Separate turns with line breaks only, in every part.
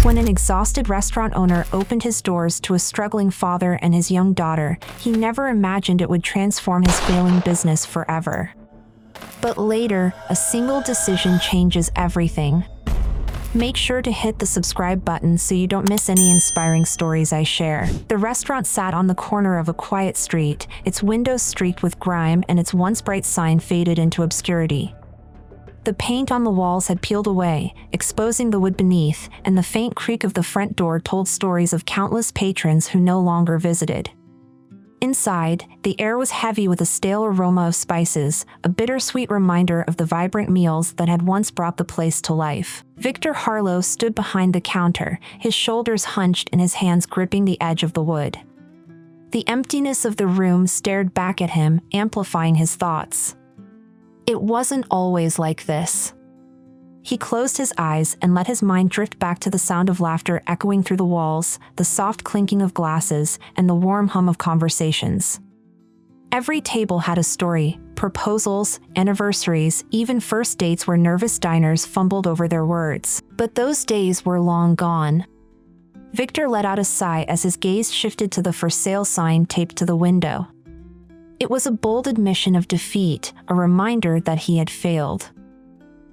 When an exhausted restaurant owner opened his doors to a struggling father and his young daughter, he never imagined it would transform his failing business forever. But later, a single decision changes everything. Make sure to hit the subscribe button so you don't miss any inspiring stories I share. The restaurant sat on the corner of a quiet street, its windows streaked with grime and its once bright sign faded into obscurity. The paint on the walls had peeled away, exposing the wood beneath, and the faint creak of the front door told stories of countless patrons who no longer visited. Inside, the air was heavy with a stale aroma of spices, a bittersweet reminder of the vibrant meals that had once brought the place to life. Victor Harlow stood behind the counter, his shoulders hunched and his hands gripping the edge of the wood. The emptiness of the room stared back at him, amplifying his thoughts. It wasn't always like this. He closed his eyes and let his mind drift back to the sound of laughter echoing through the walls, the soft clinking of glasses, and the warm hum of conversations. Every table had a story: proposals, anniversaries, even first dates where nervous diners fumbled over their words. But those days were long gone. Victor let out a sigh as his gaze shifted to the for sale sign taped to the window. It was a bold admission of defeat, a reminder that he had failed.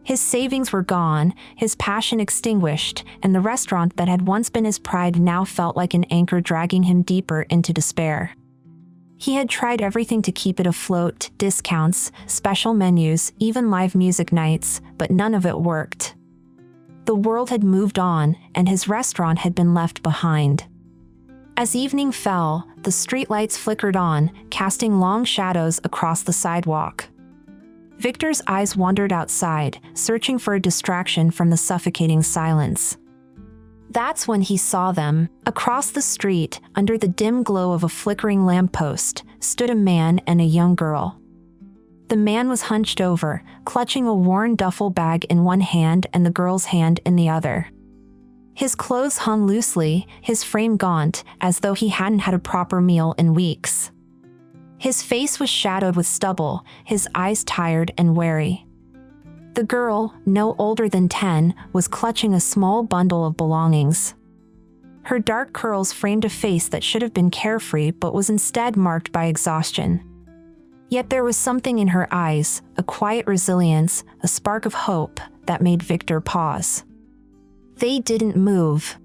His savings were gone, his passion extinguished, and the restaurant that had once been his pride now felt like an anchor dragging him deeper into despair. He had tried everything to keep it afloat: discounts, special menus, even live music nights, but none of it worked. The world had moved on, and his restaurant had been left behind. As evening fell, the streetlights flickered on, casting long shadows across the sidewalk. Victor's eyes wandered outside, searching for a distraction from the suffocating silence. That's when he saw them. Across the street, under the dim glow of a flickering lamppost, stood a man and a young girl. The man was hunched over, clutching a worn duffel bag in one hand and the girl's hand in the other. His clothes hung loosely, his frame gaunt, as though he hadn't had a proper meal in weeks. His face was shadowed with stubble, his eyes tired and weary. The girl, no older than 10, was clutching a small bundle of belongings. Her dark curls framed a face that should have been carefree but was instead marked by exhaustion. Yet there was something in her eyes, a quiet resilience, a spark of hope, that made Victor pause. They didn't move.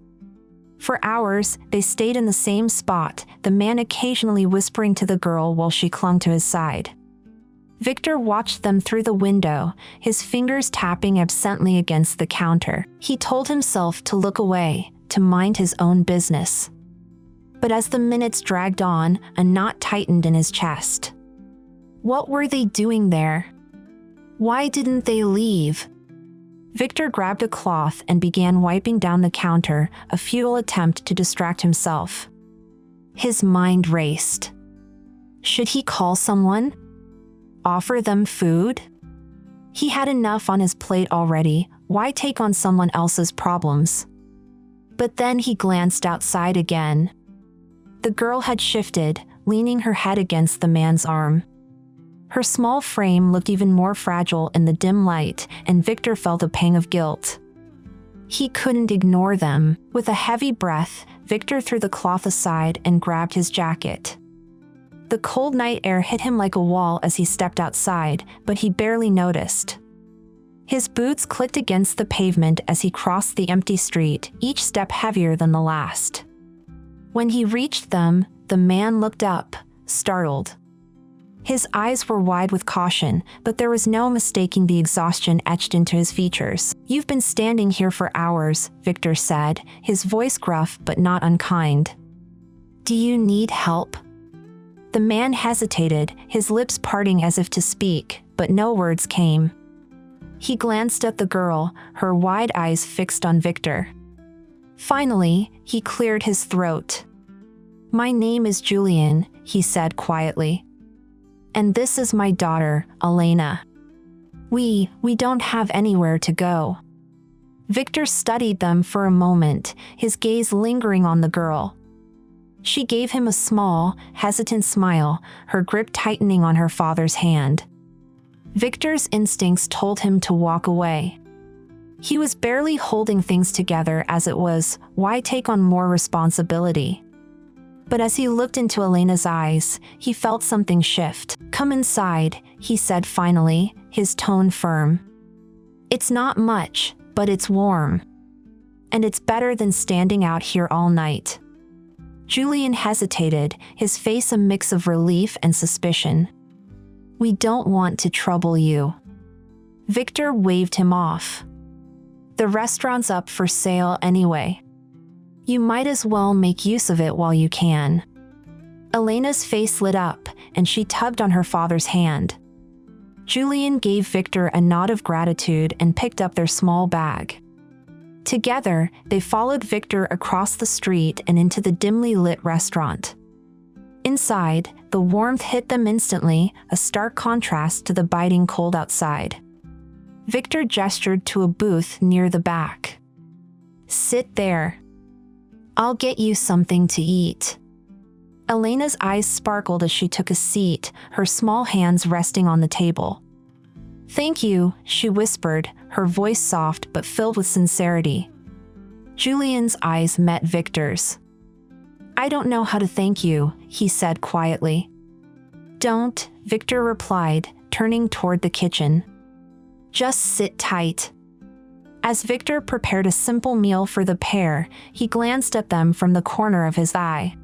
For hours, they stayed in the same spot, the man occasionally whispering to the girl while she clung to his side. Victor watched them through the window, his fingers tapping absently against the counter. He told himself to look away, to mind his own business. But as the minutes dragged on, a knot tightened in his chest. What were they doing there? Why didn't they leave? Victor grabbed a cloth and began wiping down the counter, a futile attempt to distract himself. His mind raced. Should he call someone? Offer them food? He had enough on his plate already, why take on someone else's problems? But then he glanced outside again. The girl had shifted, leaning her head against the man's arm. Her small frame looked even more fragile in the dim light, and Victor felt a pang of guilt. He couldn't ignore them. With a heavy breath, Victor threw the cloth aside and grabbed his jacket. The cold night air hit him like a wall as he stepped outside, but he barely noticed. His boots clicked against the pavement as he crossed the empty street, each step heavier than the last. When he reached them, the man looked up, startled. His eyes were wide with caution, but there was no mistaking the exhaustion etched into his features. "You've been standing here for hours," Victor said, his voice gruff but not unkind. "Do you need help?" The man hesitated, his lips parting as if to speak, but no words came. He glanced at the girl, her wide eyes fixed on Victor. Finally, he cleared his throat. "My name is Julian," he said quietly. "And this is my daughter, Elena. We don't have anywhere to go." Victor studied them for a moment, his gaze lingering on the girl. She gave him a small, hesitant smile, her grip tightening on her father's hand. Victor's instincts told him to walk away. He was barely holding things together as it was, why take on more responsibility? But as he looked into Elena's eyes, he felt something shift. "Come inside," he said finally, his tone firm. "It's not much, but it's warm. And it's better than standing out here all night." Julian hesitated, his face a mix of relief and suspicion. "We don't want to trouble you." Victor waved him off. "The restaurant's up for sale anyway. You might as well make use of it while you can." Elena's face lit up, and she tugged on her father's hand. Julian gave Victor a nod of gratitude and picked up their small bag. Together, they followed Victor across the street and into the dimly lit restaurant. Inside, the warmth hit them instantly, a stark contrast to the biting cold outside. Victor gestured to a booth near the back. "Sit there. I'll get you something to eat." Elena's eyes sparkled as she took a seat, her small hands resting on the table. "Thank you," she whispered, her voice soft but filled with sincerity. Julian's eyes met Victor's. "I don't know how to thank you," he said quietly. "Don't," Victor replied, turning toward the kitchen. "Just sit tight." As Victor prepared a simple meal for the pair, he glanced at them from the corner of his eye.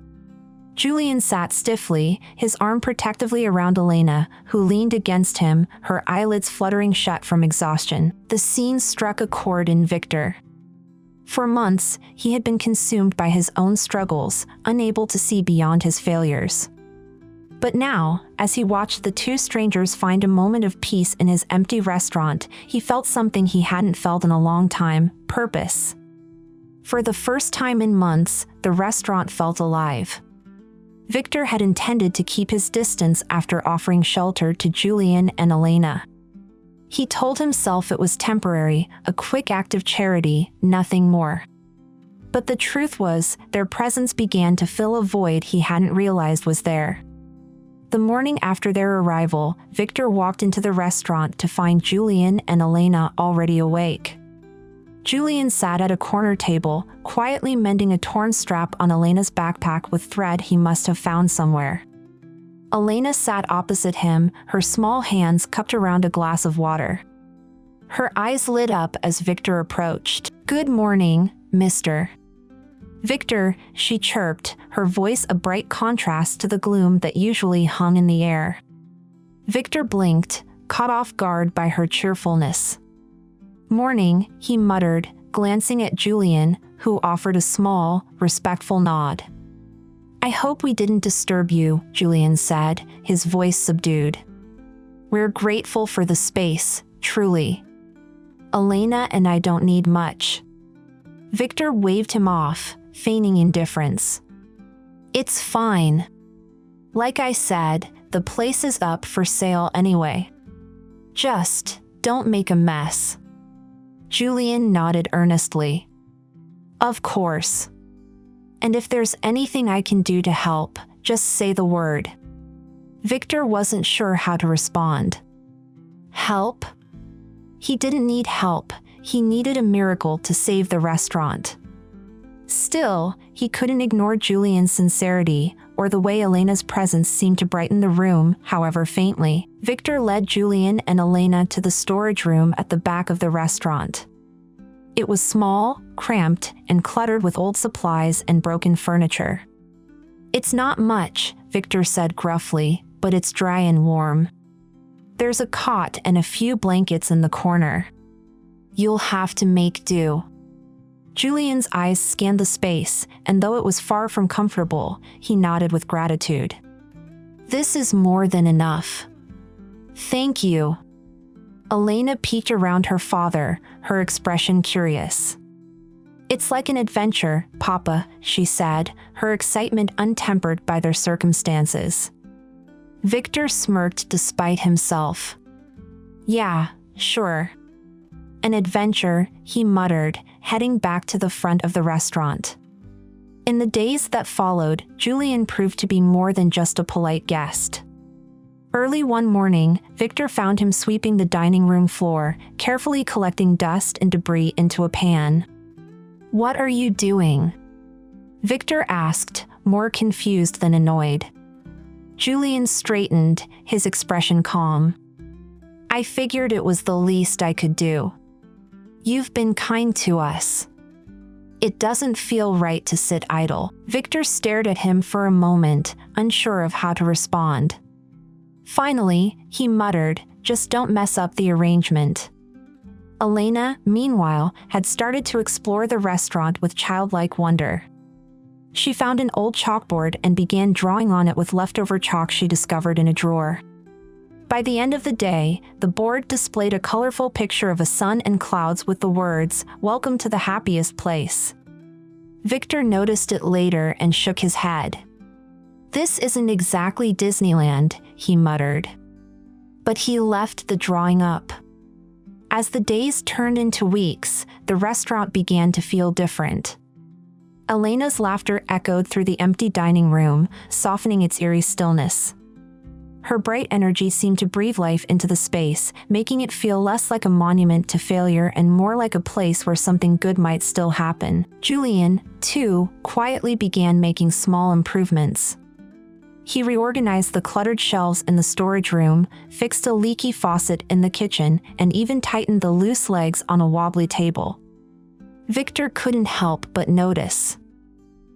Julian sat stiffly, his arm protectively around Elena, who leaned against him, her eyelids fluttering shut from exhaustion. The scene struck a chord in Victor. For months, he had been consumed by his own struggles, unable to see beyond his failures. But now, as he watched the two strangers find a moment of peace in his empty restaurant, he felt something he hadn't felt in a long time: purpose. For the first time in months, the restaurant felt alive. Victor had intended to keep his distance after offering shelter to Julian and Elena. He told himself it was temporary, a quick act of charity, nothing more. But the truth was, their presence began to fill a void he hadn't realized was there. The morning after their arrival, Victor walked into the restaurant to find Julian and Elena already awake. Julian sat at a corner table, quietly mending a torn strap on Elena's backpack with thread he must have found somewhere. Elena sat opposite him, her small hands cupped around a glass of water. Her eyes lit up as Victor approached. "Good morning, mister." "Victor," she chirped, her voice a bright contrast to the gloom that usually hung in the air. Victor blinked, caught off guard by her cheerfulness. "Morning," he muttered, glancing at Julian, who offered a small, respectful nod. "I hope we didn't disturb you," Julian said, his voice subdued. "We're grateful for the space, truly. Elena and I don't need much." Victor waved him off, feigning indifference. "It's fine. Like I said, the place is up for sale anyway. Just don't make a mess." Julian nodded earnestly. "Of course. And if there's anything I can do to help, just say the word." Victor wasn't sure how to respond. Help? He didn't need help, he needed a miracle to save the restaurant. Still, he couldn't ignore Julian's sincerity, or the way Elena's presence seemed to brighten the room, however faintly. Victor led Julian and Elena to the storage room at the back of the restaurant. It was small, cramped, and cluttered with old supplies and broken furniture. "It's not much," Victor said gruffly, "but it's dry and warm. There's a cot and a few blankets in the corner. You'll have to make do." Julian's eyes scanned the space, and though it was far from comfortable, he nodded with gratitude. "This is more than enough." "Thank you." Elena peeked around her father, her expression curious. "It's like an adventure, Papa," she said, her excitement untempered by their circumstances. Victor smirked despite himself. "Yeah, sure. An adventure," he muttered, heading back to the front of the restaurant. In the days that followed, Julian proved to be more than just a polite guest. Early one morning, Victor found him sweeping the dining room floor, carefully collecting dust and debris into a pan. "What are you doing?" Victor asked, more confused than annoyed. Julian straightened, his expression calm. "I figured it was the least I could do. You've been kind to us. It doesn't feel right to sit idle." Victor stared at him for a moment, unsure of how to respond. Finally, he muttered, "Just don't mess up the arrangement." Elena, meanwhile, had started to explore the restaurant with childlike wonder. She found an old chalkboard and began drawing on it with leftover chalk she discovered in a drawer. By the end of the day, the board displayed a colorful picture of a sun and clouds with the words, "Welcome to the happiest place." Victor noticed it later and shook his head. "This isn't exactly Disneyland," he muttered. But he left the drawing up. As the days turned into weeks, the restaurant began to feel different. Elena's laughter echoed through the empty dining room, softening its eerie stillness. Her bright energy seemed to breathe life into the space, making it feel less like a monument to failure and more like a place where something good might still happen. Julian, too, quietly began making small improvements. He reorganized the cluttered shelves in the storage room, fixed a leaky faucet in the kitchen, and even tightened the loose legs on a wobbly table. Victor couldn't help but notice.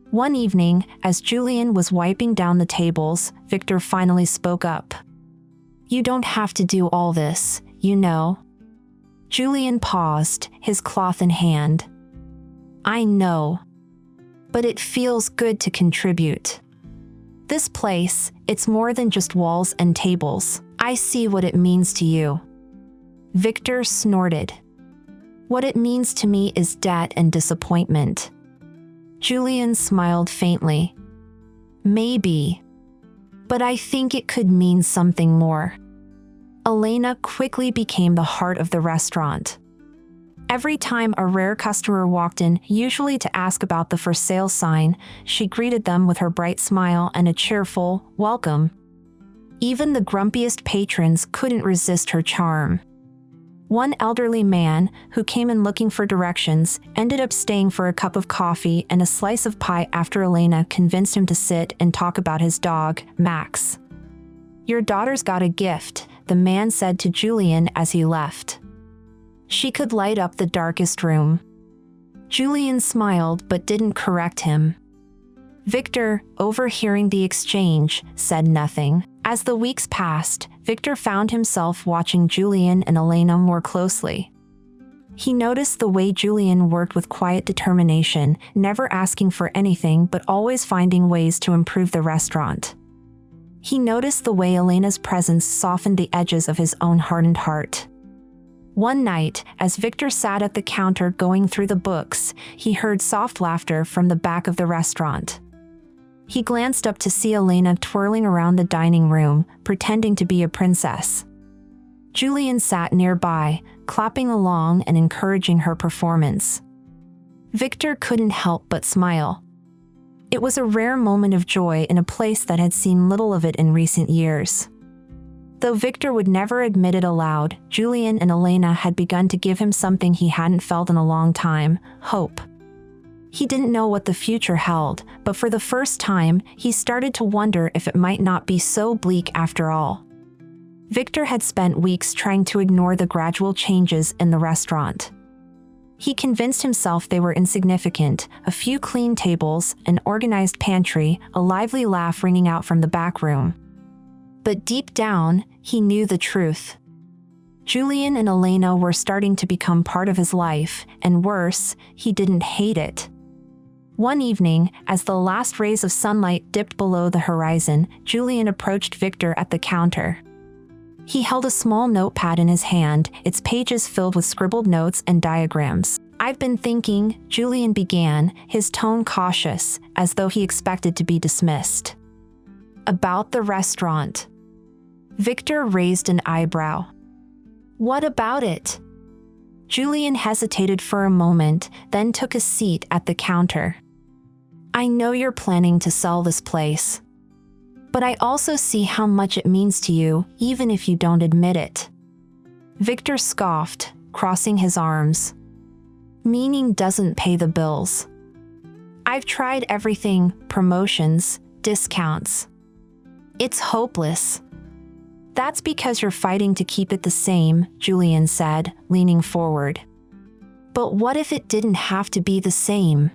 One evening, as Julian was wiping down the tables, Victor finally spoke up. "You don't have to do all this, you know." Julian paused, his cloth in hand. "I know. But it feels good to contribute. This place, it's more than just walls and tables. I see what it means to you." Victor snorted. "What it means to me is debt and disappointment." Julian smiled faintly. "Maybe. But I think it could mean something more." Elena quickly became the heart of the restaurant. Every time a rare customer walked in, usually to ask about the for sale sign, she greeted them with her bright smile and a cheerful, "Welcome." Even the grumpiest patrons couldn't resist her charm. One elderly man, who came in looking for directions, ended up staying for a cup of coffee and a slice of pie after Elena convinced him to sit and talk about his dog, Max. "Your daughter's got a gift," the man said to Julian as he left. "She could light up the darkest room." Julian smiled but didn't correct him. Victor, overhearing the exchange, said nothing. As the weeks passed, Victor found himself watching Julian and Elena more closely. He noticed the way Julian worked with quiet determination, never asking for anything but always finding ways to improve the restaurant. He noticed the way Elena's presence softened the edges of his own hardened heart. One night, as Victor sat at the counter going through the books, he heard soft laughter from the back of the restaurant. He glanced up to see Elena twirling around the dining room, pretending to be a princess. Julian sat nearby, clapping along and encouraging her performance. Victor couldn't help but smile. It was a rare moment of joy in a place that had seen little of it in recent years. Though Victor would never admit it aloud, Julian and Elena had begun to give him something he hadn't felt in a long time: hope. He didn't know what the future held, but for the first time, he started to wonder if it might not be so bleak after all. Victor had spent weeks trying to ignore the gradual changes in the restaurant. He convinced himself they were insignificant: a few clean tables, an organized pantry, a lively laugh ringing out from the back room. But deep down, he knew the truth. Julian and Elena were starting to become part of his life, and worse, he didn't hate it. One evening, as the last rays of sunlight dipped below the horizon, Julian approached Victor at the counter. He held a small notepad in his hand, its pages filled with scribbled notes and diagrams. "I've been thinking," Julian began, his tone cautious, as though he expected to be dismissed. "About the restaurant." Victor raised an eyebrow. "What about it?" Julian hesitated for a moment, then took a seat at the counter. "I know you're planning to sell this place. But I also see how much it means to you, even if you don't admit it. Victor scoffed, crossing his arms. Meaning doesn't pay the bills. I've tried everything, promotions, discounts. It's hopeless. That's because you're fighting to keep it the same, Julian said, leaning forward. But what if it didn't have to be the same?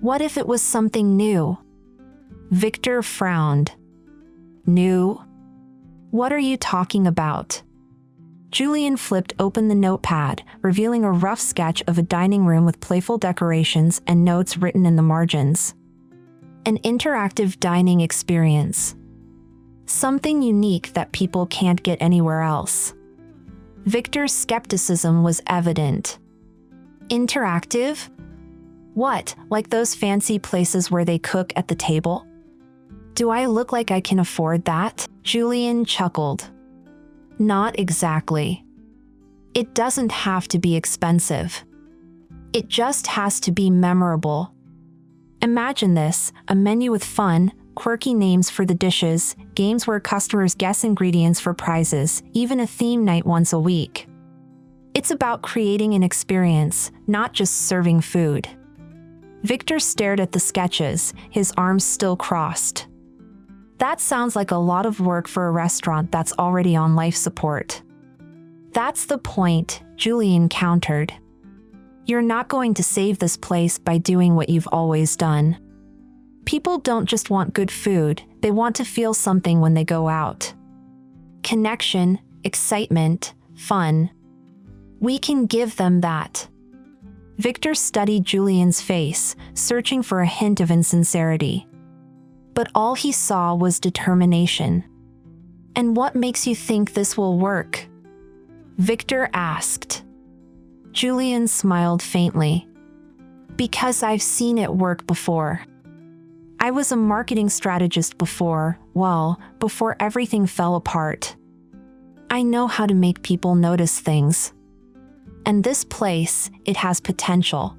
What if it was something new? Victor frowned. New? What are you talking about? Julian flipped open the notepad, revealing a rough sketch of a dining room with playful decorations and notes written in the margins. An interactive dining experience. Something unique that people can't get anywhere else. Victor's skepticism was evident. Interactive? What, like those fancy places where they cook at the table? Do I look like I can afford that? Julian chuckled. Not exactly. It doesn't have to be expensive. It just has to be memorable. Imagine this, a menu with fun, quirky names for the dishes, games where customers guess ingredients for prizes, even a theme night once a week. It's about creating an experience, not just serving food. Victor stared at the sketches, his arms still crossed. That sounds like a lot of work for a restaurant that's already on life support. That's the point, Julian countered. You're not going to save this place by doing what you've always done. People don't just want good food, they want to feel something when they go out. Connection, excitement, fun. We can give them that. Victor studied Julian's face, searching for a hint of insincerity. But all he saw was determination. And what makes you think this will work? Victor asked. Julian smiled faintly. Because I've seen it work before. I was a marketing strategist before everything fell apart. I know how to make people notice things. And this place, it has potential.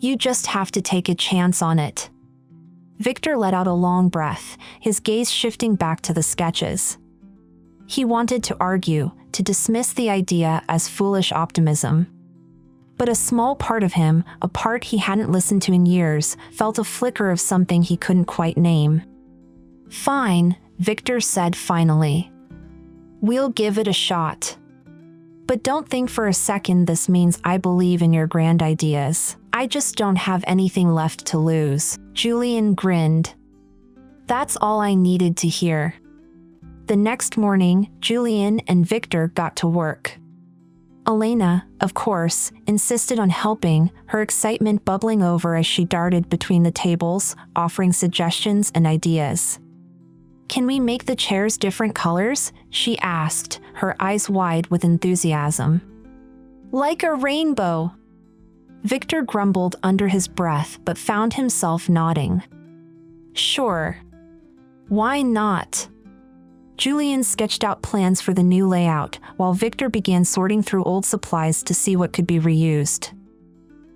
You just have to take a chance on it. Victor let out a long breath, his gaze shifting back to the sketches. He wanted to argue, to dismiss the idea as foolish optimism. But a small part of him, a part he hadn't listened to in years, felt a flicker of something he couldn't quite name. Fine, Victor said finally. We'll give it a shot. But don't think for a second this means I believe in your grand ideas. I just don't have anything left to lose. Julian grinned. That's all I needed to hear. The next morning, Julian and Victor got to work. Elena, of course, insisted on helping, her excitement bubbling over as she darted between the tables, offering suggestions and ideas. Can we make the chairs different colors? She asked, her eyes wide with enthusiasm. Like a rainbow. Victor grumbled under his breath but found himself nodding. Sure. Why not? Julian sketched out plans for the new layout, while Victor began sorting through old supplies to see what could be reused.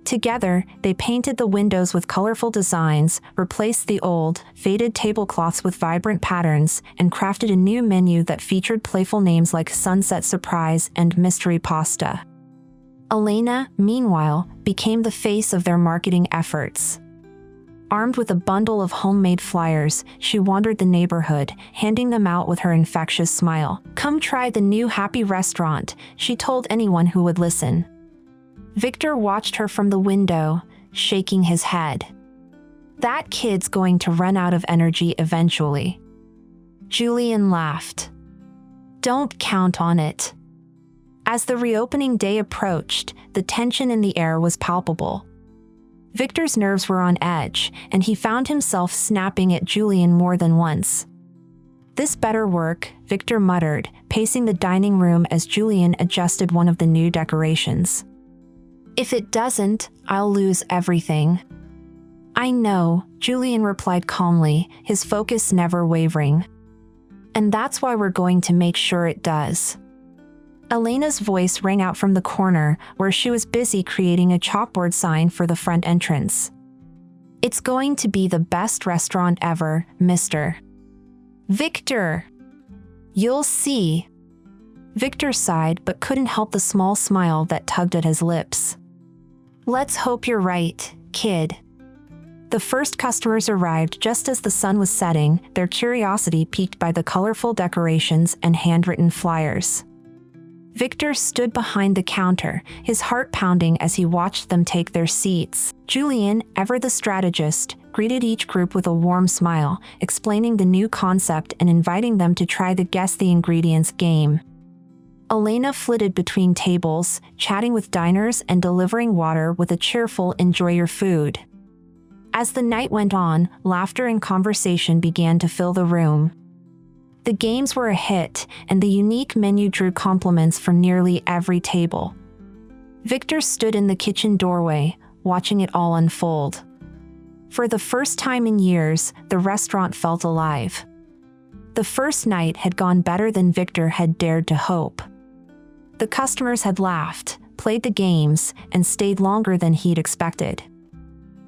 Together, they painted the windows with colorful designs, replaced the old, faded tablecloths with vibrant patterns, and crafted a new menu that featured playful names like Sunset Surprise and Mystery Pasta. Elena, meanwhile, became the face of their marketing efforts. Armed with a bundle of homemade flyers, she wandered the neighborhood, handing them out with her infectious smile. Come try the new happy restaurant, she told anyone who would listen. Victor watched her from the window, shaking his head. That kid's going to run out of energy eventually. Julian laughed. Don't count on it. As the reopening day approached, the tension in the air was palpable. Victor's nerves were on edge, and he found himself snapping at Julian more than once. This better work, Victor muttered, pacing the dining room as Julian adjusted one of the new decorations. If it doesn't, I'll lose everything. I know, Julian replied calmly, his focus never wavering. And that's why we're going to make sure it does. Elena's voice rang out from the corner, where she was busy creating a chalkboard sign for the front entrance. It's going to be the best restaurant ever, mister. Victor! You'll see. Victor sighed but couldn't help the small smile that tugged at his lips. Let's hope you're right, kid. The first customers arrived just as the sun was setting, their curiosity piqued by the colorful decorations and handwritten flyers. Victor stood behind the counter, his heart pounding as he watched them take their seats. Julian, ever the strategist, greeted each group with a warm smile, explaining the new concept and inviting them to try the Guess the Ingredients game. Elena flitted between tables, chatting with diners and delivering water with a cheerful "enjoy your food." As the night went on, laughter and conversation began to fill the room. The games were a hit, and the unique menu drew compliments from nearly every table. Victor stood in the kitchen doorway, watching it all unfold. For the first time in years, the restaurant felt alive. The first night had gone better than Victor had dared to hope. The customers had laughed, played the games, and stayed longer than he'd expected.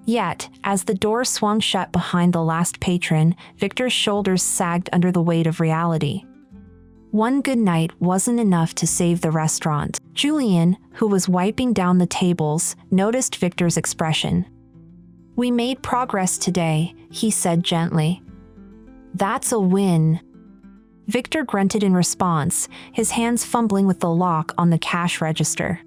Yet, as the door swung shut behind the last patron, Victor's shoulders sagged under the weight of reality. One good night wasn't enough to save the restaurant. Julian, who was wiping down the tables, noticed Victor's expression. "We made progress today," he said gently. "That's a win." Victor grunted in response, his hands fumbling with the lock on the cash register.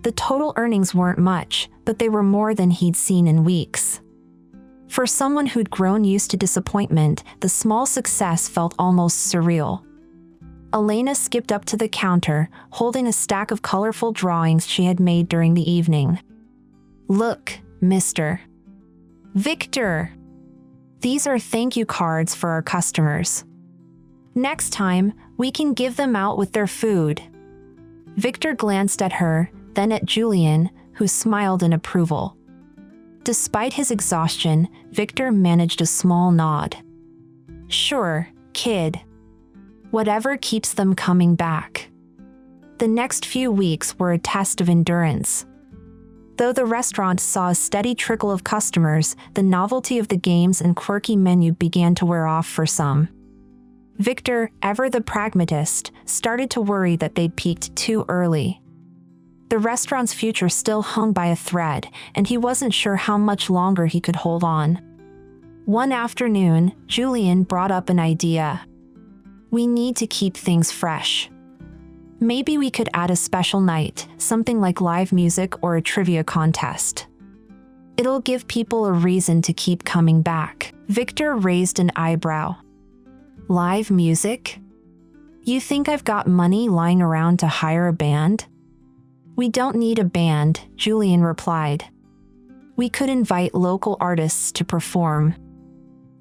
The total earnings weren't much, but they were more than he'd seen in weeks. For someone who'd grown used to disappointment, the small success felt almost surreal. Elena skipped up to the counter, holding a stack of colorful drawings she had made during the evening. "Look, Mr. Victor! These are thank you cards for our customers. Next time, we can give them out with their food." Victor glanced at her, then at Julian, who smiled in approval. Despite his exhaustion, Victor managed a small nod. "Sure, kid. Whatever keeps them coming back." The next few weeks were a test of endurance. Though the restaurant saw a steady trickle of customers, the novelty of the games and quirky menu began to wear off for some. Victor, ever the pragmatist, started to worry that they'd peaked too early. The restaurant's future still hung by a thread, and he wasn't sure how much longer he could hold on. One afternoon, Julian brought up an idea. "We need to keep things fresh. Maybe we could add a special night, something like live music or a trivia contest. It'll give people a reason to keep coming back." Victor raised an eyebrow. "Live music? You think I've got money lying around to hire a band?" "We don't need a band," Julian replied. "We could invite local artists to perform.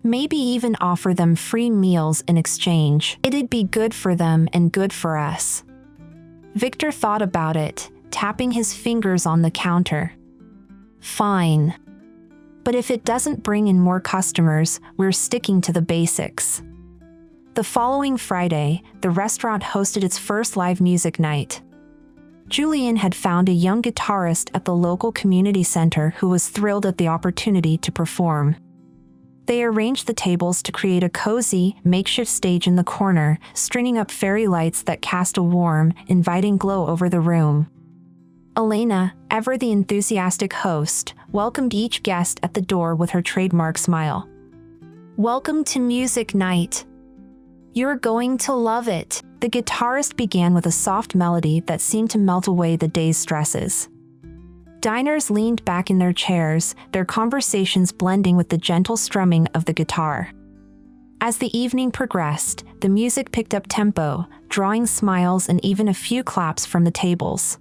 Maybe even offer them free meals in exchange. It'd be good for them and good for us." Victor thought about it, tapping his fingers on the counter. "Fine. But if it doesn't bring in more customers, we're sticking to the basics." The following Friday, the restaurant hosted its first live music night. Julian had found a young guitarist at the local community center who was thrilled at the opportunity to perform. They arranged the tables to create a cozy, makeshift stage in the corner, stringing up fairy lights that cast a warm, inviting glow over the room. Elena, ever the enthusiastic host, welcomed each guest at the door with her trademark smile. "Welcome to music night. You're going to love it." The guitarist began with a soft melody that seemed to melt away the day's stresses. Diners leaned back in their chairs, their conversations blending with the gentle strumming of the guitar. As the evening progressed, the music picked up tempo, drawing smiles and even a few claps from the tables.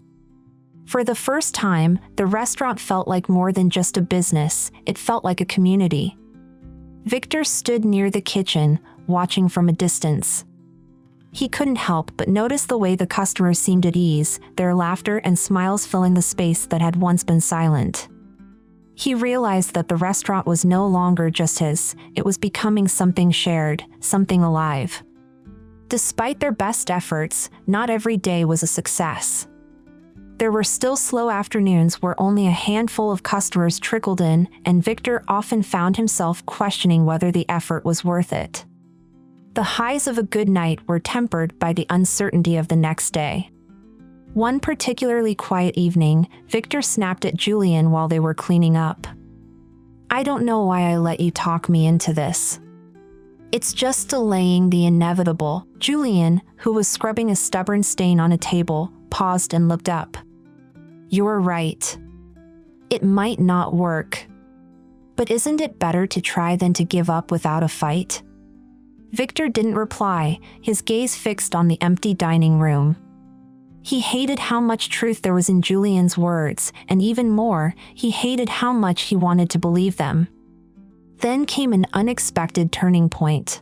For the first time, the restaurant felt like more than just a business, it felt like a community. Victor stood near the kitchen, watching from a distance. He couldn't help but notice the way the customers seemed at ease, their laughter and smiles filling the space that had once been silent. He realized that the restaurant was no longer just his, it was becoming something shared, something alive. Despite their best efforts, not every day was a success. There were still slow afternoons where only a handful of customers trickled in, and Victor often found himself questioning whether the effort was worth it. The highs of a good night were tempered by the uncertainty of the next day. One particularly quiet evening, Victor snapped at Julian while they were cleaning up. "I don't know why I let you talk me into this. It's just delaying the inevitable." Julian, who was scrubbing a stubborn stain on a table, paused and looked up. "You're right. It might not work. But isn't it better to try than to give up without a fight?" Victor didn't reply, his gaze fixed on the empty dining room. He hated how much truth there was in Julian's words, and even more, he hated how much he wanted to believe them. Then came an unexpected turning point.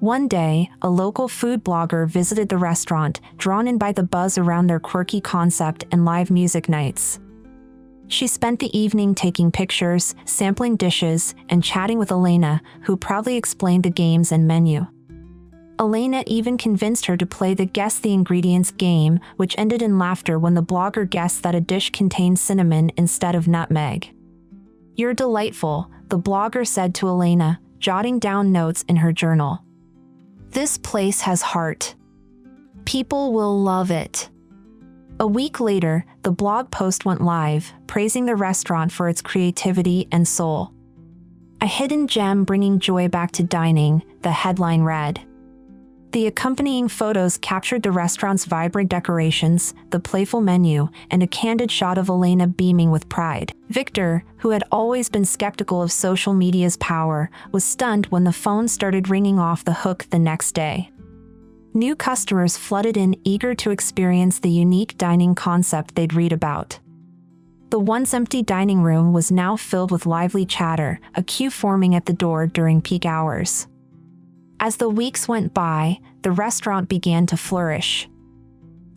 One day, a local food blogger visited the restaurant, drawn in by the buzz around their quirky concept and live music nights. She spent the evening taking pictures, sampling dishes, and chatting with Elena, who proudly explained the games and menu. Elena even convinced her to play the Guess the Ingredients game, which ended in laughter when the blogger guessed that a dish contained cinnamon instead of nutmeg. "You're delightful," the blogger said to Elena, jotting down notes in her journal. "This place has heart. People will love it." A week later, the blog post went live, praising the restaurant for its creativity and soul. "A hidden gem bringing joy back to dining," the headline read. The accompanying photos captured the restaurant's vibrant decorations, the playful menu, and a candid shot of Elena beaming with pride. Victor, who had always been skeptical of social media's power, was stunned when the phone started ringing off the hook the next day. New customers flooded in, eager to experience the unique dining concept they'd read about. The once empty dining room was now filled with lively chatter, a queue forming at the door during peak hours. As the weeks went by, the restaurant began to flourish.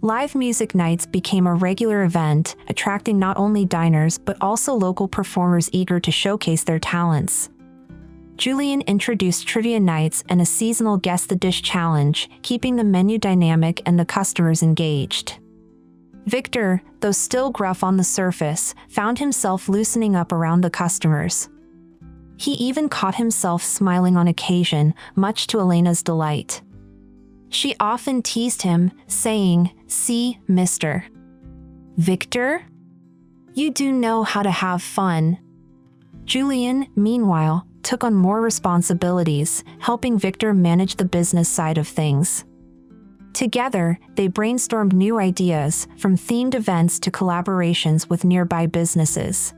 Live music nights became a regular event, attracting not only diners but also local performers eager to showcase their talents. Julian introduced trivia nights and a seasonal Guess the Dish challenge, keeping the menu dynamic and the customers engaged. Victor, though still gruff on the surface, found himself loosening up around the customers. He even caught himself smiling on occasion, much to Elena's delight. She often teased him, saying, "See, Mr. Victor? You do know how to have fun." Julian, meanwhile, took on more responsibilities, helping Victor manage the business side of things. Together, they brainstormed new ideas, from themed events to collaborations with nearby businesses.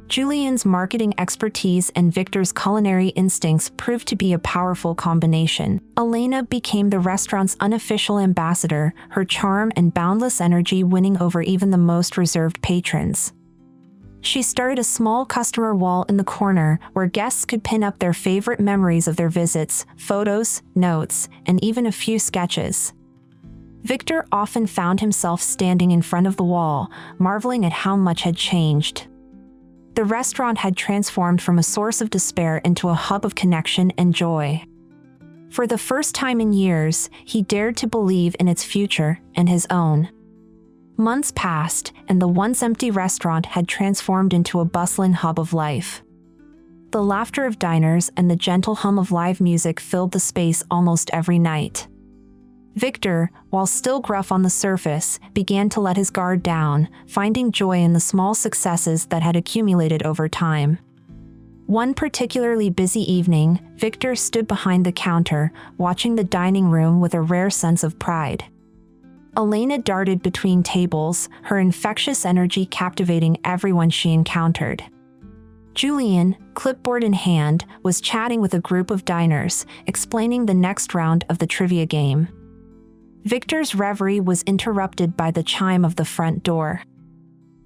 Julian's marketing expertise and Victor's culinary instincts proved to be a powerful combination. Elena became the restaurant's unofficial ambassador, her charm and boundless energy winning over even the most reserved patrons. She started a small customer wall in the corner where guests could pin up their favorite memories of their visits, photos, notes, and even a few sketches. Victor often found himself standing in front of the wall, marveling at how much had changed. The restaurant had transformed from a source of despair into a hub of connection and joy. For the first time in years, he dared to believe in its future and his own. Months passed, and the once empty restaurant had transformed into a bustling hub of life. The laughter of diners and the gentle hum of live music filled the space almost every night. Victor, while still gruff on the surface, began to let his guard down, finding joy in the small successes that had accumulated over time. One particularly busy evening, Victor stood behind the counter, watching the dining room with a rare sense of pride. Elena darted between tables, her infectious energy captivating everyone she encountered. Julian, clipboard in hand, was chatting with a group of diners, explaining the next round of the trivia game. Victor's reverie was interrupted by the chime of the front door.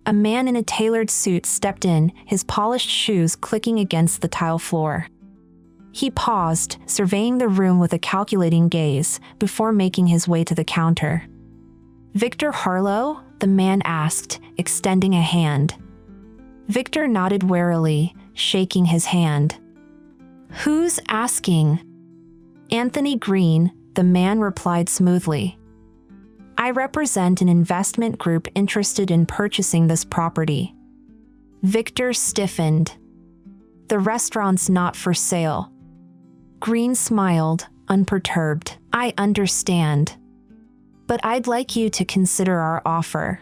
A man in a tailored suit stepped in, his polished shoes clicking against the tile floor. He paused, surveying the room with a calculating gaze, before making his way to the counter. "Victor Harlow?" the man asked, extending a hand. Victor nodded warily, shaking his hand. "Who's asking?" "Anthony Green," the man replied smoothly. "I represent an investment group interested in purchasing this property." Victor stiffened. "The restaurant's not for sale." Green smiled, unperturbed. I understand. But I'd like you to consider our offer.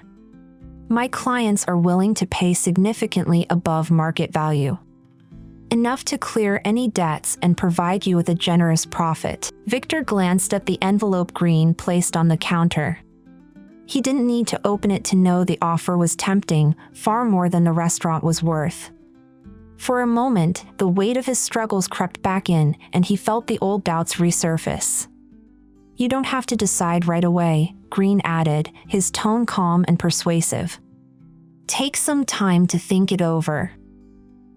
My clients are willing to pay significantly above market value. Enough to clear any debts and provide you with a generous profit. Victor glanced at the envelope Green placed on the counter. He didn't need to open it to know the offer was tempting, far more than the restaurant was worth. For a moment, the weight of his struggles crept back in, and he felt the old doubts resurface. You don't have to decide right away, Green added, his tone calm and persuasive. Take some time to think it over.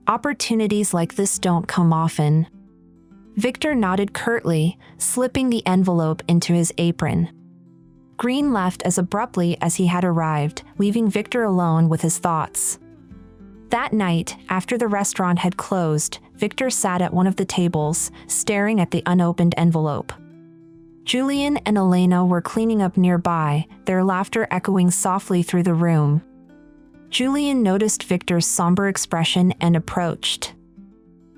Opportunities like this don't come often. Victor nodded curtly, slipping the envelope into his apron. Green left as abruptly as he had arrived, leaving Victor alone with his thoughts. That night, after the restaurant had closed, Victor sat at one of the tables, staring at the unopened envelope. Julian and Elena were cleaning up nearby, their laughter echoing softly through the room. Julian noticed Victor's somber expression and approached.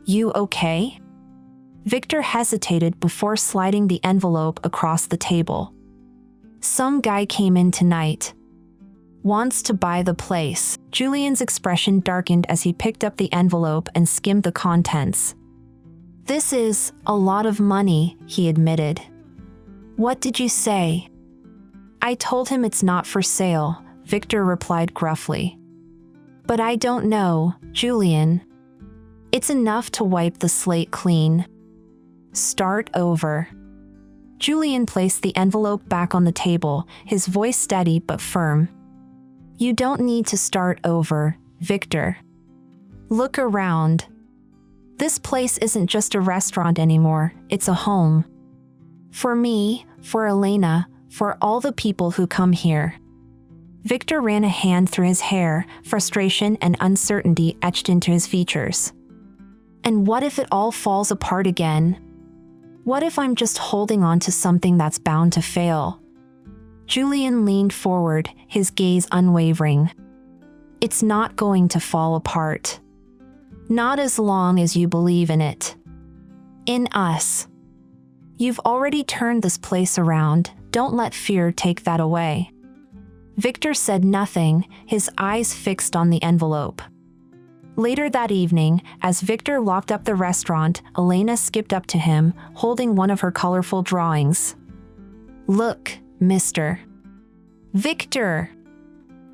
You okay? Victor hesitated before sliding the envelope across the table. Some guy came in tonight. Wants to buy the place. Julian's expression darkened as he picked up the envelope and skimmed the contents. This is a lot of money, he admitted. What did you say? I told him it's not for sale, Victor replied gruffly. But I don't know, Julian. It's enough to wipe the slate clean. Start over. Julian placed the envelope back on the table, his voice steady but firm. You don't need to start over, Victor. Look around. This place isn't just a restaurant anymore, it's a home. For me, for Elena, for all the people who come here. Victor ran a hand through his hair, frustration and uncertainty etched into his features. And what if it all falls apart again? What if I'm just holding on to something that's bound to fail? Julian leaned forward, his gaze unwavering. It's not going to fall apart. Not as long as you believe in it. In us. You've already turned this place around, don't let fear take that away. Victor said nothing, his eyes fixed on the envelope. Later that evening, as Victor locked up the restaurant, Elena skipped up to him, holding one of her colorful drawings. Look, mister. Victor!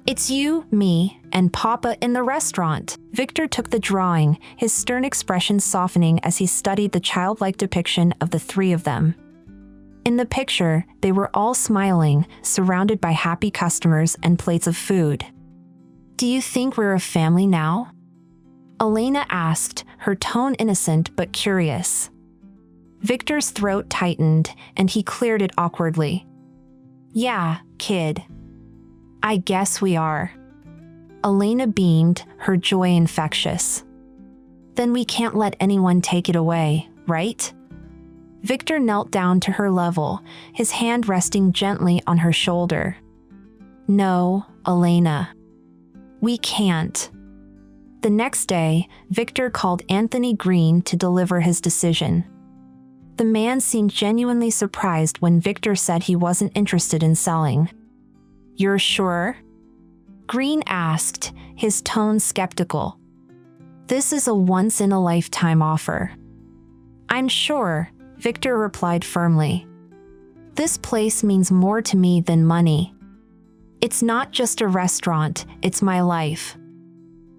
It's you, me, and Papa in the restaurant. Victor took the drawing, his stern expression softening as he studied the childlike depiction of the three of them. In the picture, they were all smiling, surrounded by happy customers and plates of food. Do you think we're a family now? Elena asked, her tone innocent but curious. Victor's throat tightened, and he cleared it awkwardly. Yeah, kid. I guess we are. Elena beamed, her joy infectious. Then we can't let anyone take it away, right? Victor knelt down to her level, his hand resting gently on her shoulder. No, Elena. We can't. The next day, Victor called Anthony Green to deliver his decision. The man seemed genuinely surprised when Victor said he wasn't interested in selling. You're sure? Green asked, his tone skeptical. This is a once-in-a-lifetime offer. I'm sure, Victor replied firmly. This place means more to me than money. It's not just a restaurant, it's my life.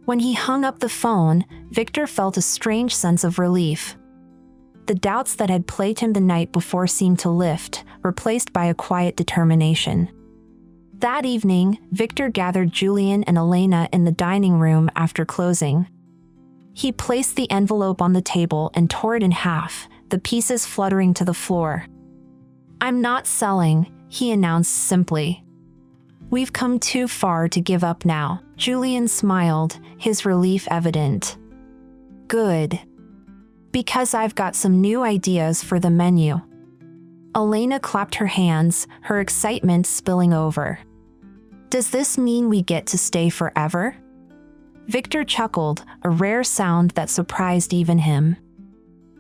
When he hung up the phone, Victor felt a strange sense of relief. The doubts that had plagued him the night before seemed to lift, replaced by a quiet determination. That evening, Victor gathered Julian and Elena in the dining room after closing. He placed the envelope on the table and tore it in half, the pieces fluttering to the floor. I'm not selling, he announced simply. We've come too far to give up now. Julian smiled, his relief evident. Good. Because I've got some new ideas for the menu. Elena clapped her hands, her excitement spilling over. Does this mean we get to stay forever? Victor chuckled, a rare sound that surprised even him.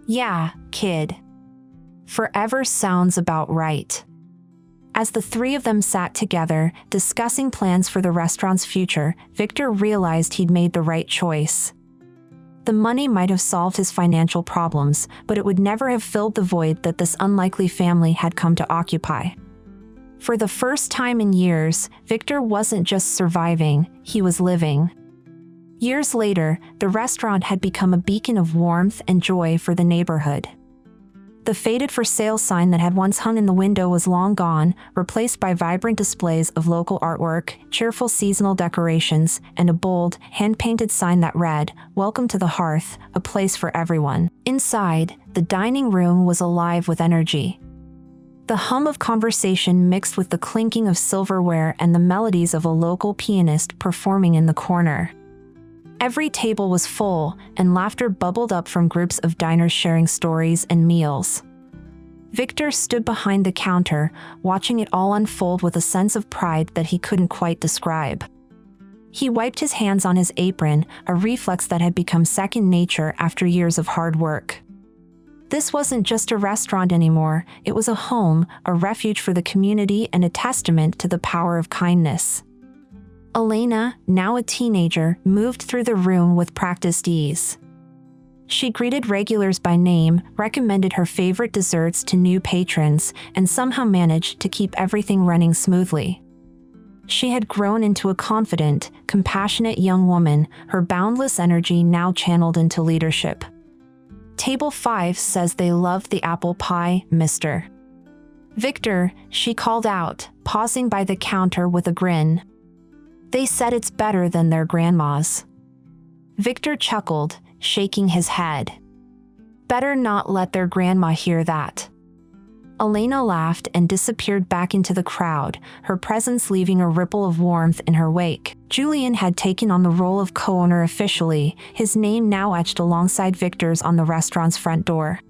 Yeah, kid. Forever sounds about right. As the three of them sat together, discussing plans for the restaurant's future, Victor realized he'd made the right choice. The money might have solved his financial problems, but it would never have filled the void that this unlikely family had come to occupy. For the first time in years, Victor wasn't just surviving, he was living. Years later, the restaurant had become a beacon of warmth and joy for the neighborhood. The faded for sale sign that had once hung in the window was long gone, replaced by vibrant displays of local artwork, cheerful seasonal decorations, and a bold, hand-painted sign that read, "Welcome to the Hearth, a place for everyone." Inside, the dining room was alive with energy. The hum of conversation mixed with the clinking of silverware and the melodies of a local pianist performing in the corner. Every table was full, and laughter bubbled up from groups of diners sharing stories and meals. Victor stood behind the counter, watching it all unfold with a sense of pride that he couldn't quite describe. He wiped his hands on his apron, a reflex that had become second nature after years of hard work. This wasn't just a restaurant anymore, it was a home, a refuge for the community, and a testament to the power of kindness. Elena, now a teenager, moved through the room with practiced ease. She greeted regulars by name, recommended her favorite desserts to new patrons, and somehow managed to keep everything running smoothly. She had grown into a confident, compassionate young woman, her boundless energy now channeled into leadership. "Table 5 says they loved the apple pie, Mr. Victor," she called out, pausing by the counter with a grin. "They said it's better than their grandma's." Victor chuckled, shaking his head. "Better not let their grandma hear that." Elena laughed and disappeared back into the crowd, her presence leaving a ripple of warmth in her wake. Julian had taken on the role of co-owner officially, his name now etched alongside Victor's on the restaurant's front door.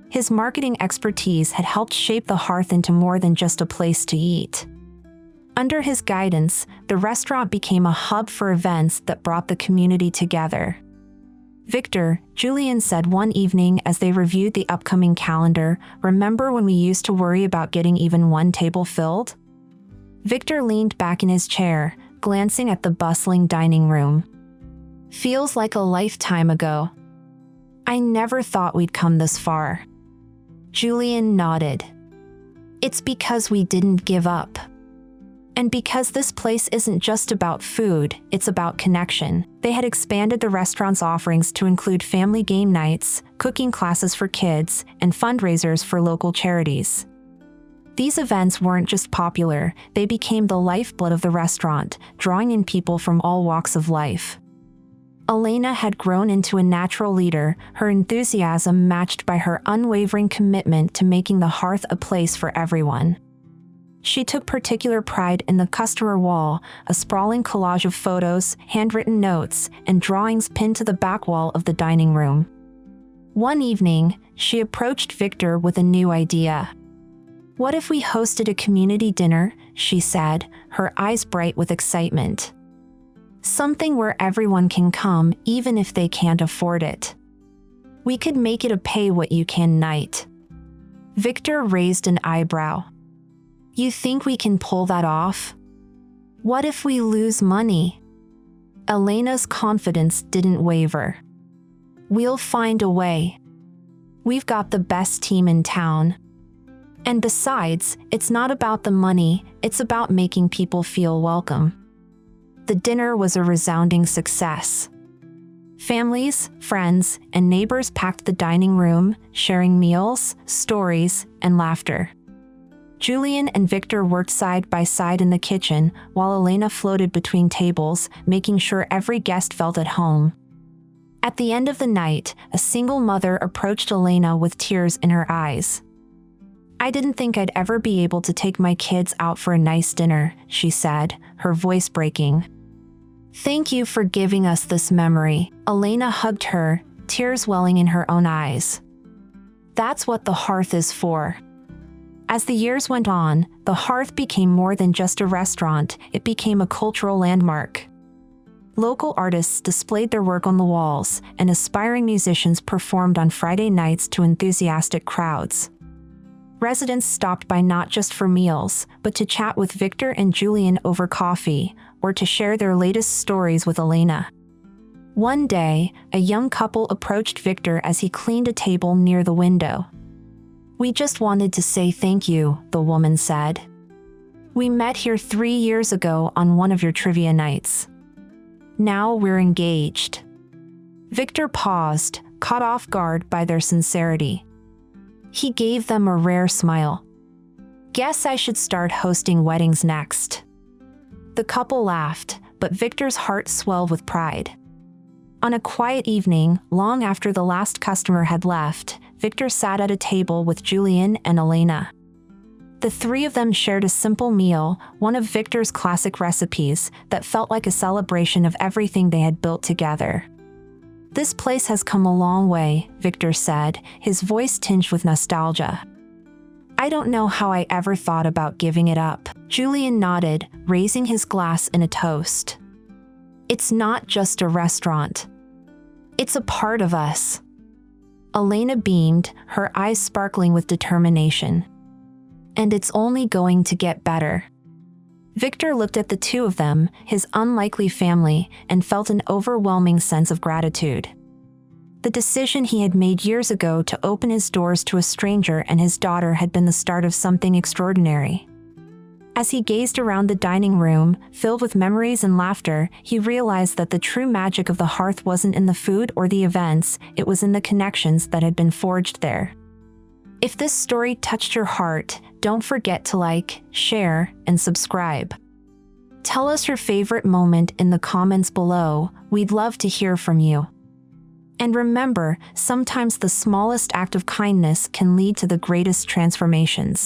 His marketing expertise had helped shape the Hearth into more than just a place to eat. Under his guidance, the restaurant became a hub for events that brought the community together. "Victor," Julian said one evening as they reviewed the upcoming calendar, "remember when we used to worry about getting even one table filled?" Victor leaned back in his chair, glancing at the bustling dining room. "Feels like a lifetime ago. I never thought we'd come this far." Julian nodded. "It's because we didn't give up. And because this place isn't just about food, it's about connection." They had expanded the restaurant's offerings to include family game nights, cooking classes for kids, and fundraisers for local charities. These events weren't just popular, they became the lifeblood of the restaurant, drawing in people from all walks of life. Elena had grown into a natural leader, her enthusiasm matched by her unwavering commitment to making the Hearth a place for everyone. She took particular pride in the customer wall, a sprawling collage of photos, handwritten notes, and drawings pinned to the back wall of the dining room. One evening, she approached Victor with a new idea. "What if we hosted a community dinner?" she said, her eyes bright with excitement. "Something where everyone can come, even if they can't afford it. We could make it a pay-what-you-can night." Victor raised an eyebrow. "You think we can pull that off? What if we lose money?" Elena's confidence didn't waver. "We'll find a way. We've got the best team in town. And besides, it's not about the money, it's about making people feel welcome." The dinner was a resounding success. Families, friends, and neighbors packed the dining room, sharing meals, stories, and laughter. Julian and Victor worked side by side in the kitchen, while Elena floated between tables, making sure every guest felt at home. At the end of the night, a single mother approached Elena with tears in her eyes. "I didn't think I'd ever be able to take my kids out for a nice dinner," she said, her voice breaking. "Thank you for giving us this memory." Elena hugged her, tears welling in her own eyes. "That's what the Hearth is for." As the years went on, the Hearth became more than just a restaurant, it became a cultural landmark. Local artists displayed their work on the walls, and aspiring musicians performed on Friday nights to enthusiastic crowds. Residents stopped by not just for meals, but to chat with Victor and Julian over coffee, or to share their latest stories with Elena. One day, a young couple approached Victor as he cleaned a table near the window. "We just wanted to say thank you," the woman said. "We met here 3 years ago on one of your trivia nights. Now we're engaged." Victor paused, caught off guard by their sincerity. He gave them a rare smile. "Guess I should start hosting weddings next." The couple laughed, but Victor's heart swelled with pride. On a quiet evening, long after the last customer had left, Victor sat at a table with Julian and Elena. The three of them shared a simple meal, one of Victor's classic recipes, that felt like a celebration of everything they had built together. "This place has come a long way," Victor said, his voice tinged with nostalgia. "I don't know how I ever thought about giving it up." Julian nodded, raising his glass in a toast. "It's not just a restaurant. It's a part of us." Elena beamed, her eyes sparkling with determination. "And it's only going to get better." Victor looked at the two of them, his unlikely family, and felt an overwhelming sense of gratitude. The decision he had made years ago to open his doors to a stranger and his daughter had been the start of something extraordinary. As he gazed around the dining room, filled with memories and laughter, he realized that the true magic of the hearth wasn't in the food or the events, it was in the connections that had been forged there. If this story touched your heart, don't forget to like, share, and subscribe. Tell us your favorite moment in the comments below. We'd love to hear from you. And remember, sometimes the smallest act of kindness can lead to the greatest transformations.